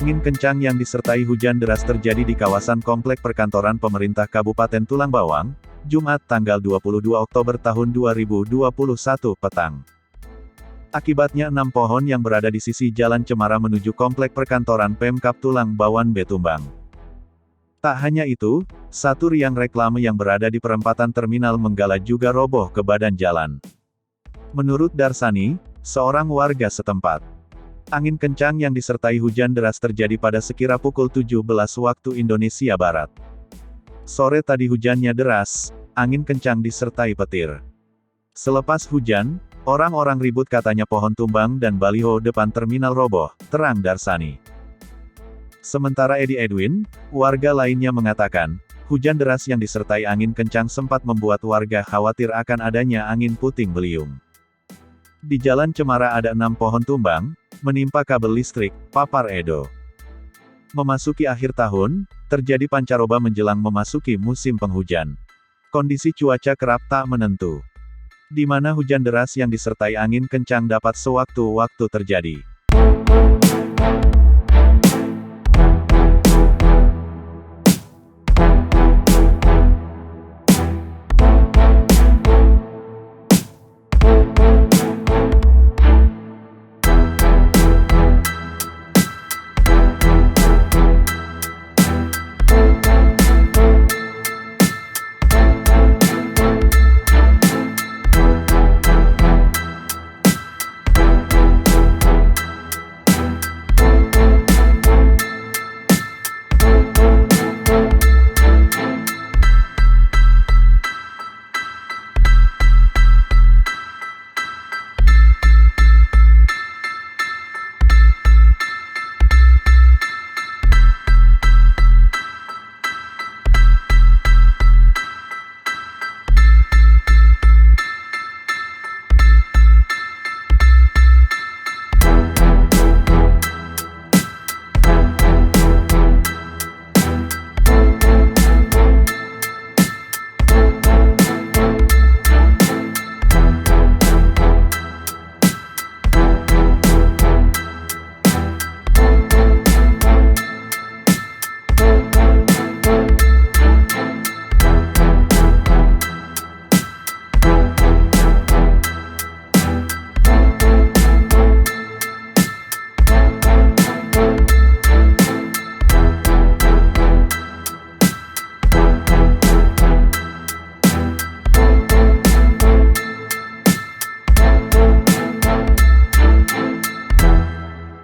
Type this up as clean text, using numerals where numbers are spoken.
Angin kencang yang disertai hujan deras terjadi di kawasan komplek perkantoran pemerintah Kabupaten Tulang Bawang, Jumat tanggal 22 Oktober tahun 2021 petang. Akibatnya 6 pohon yang berada di sisi Jalan Cemara menuju komplek perkantoran Pemkab Tulang Bawang tumbang. Tak hanya itu, satu tiang reklame yang berada di perempatan terminal Menggala juga roboh ke badan jalan. Menurut Darsani, seorang warga setempat, angin kencang yang disertai hujan deras terjadi pada sekira pukul 17 waktu Indonesia Barat. Sore tadi hujannya deras, angin kencang disertai petir. Selepas hujan, orang-orang ribut katanya pohon tumbang dan baliho depan terminal roboh, terang Darsani. Sementara Edi Edwin, warga lainnya mengatakan, hujan deras yang disertai angin kencang sempat membuat warga khawatir akan adanya angin puting beliung. Di Jalan Cemara ada 6 pohon tumbang, menimpa kabel listrik, papar Edo. Memasuki akhir tahun, terjadi pancaroba menjelang memasuki musim penghujan. Kondisi cuaca kerap tak menentu, di mana hujan deras yang disertai angin kencang dapat sewaktu-waktu terjadi.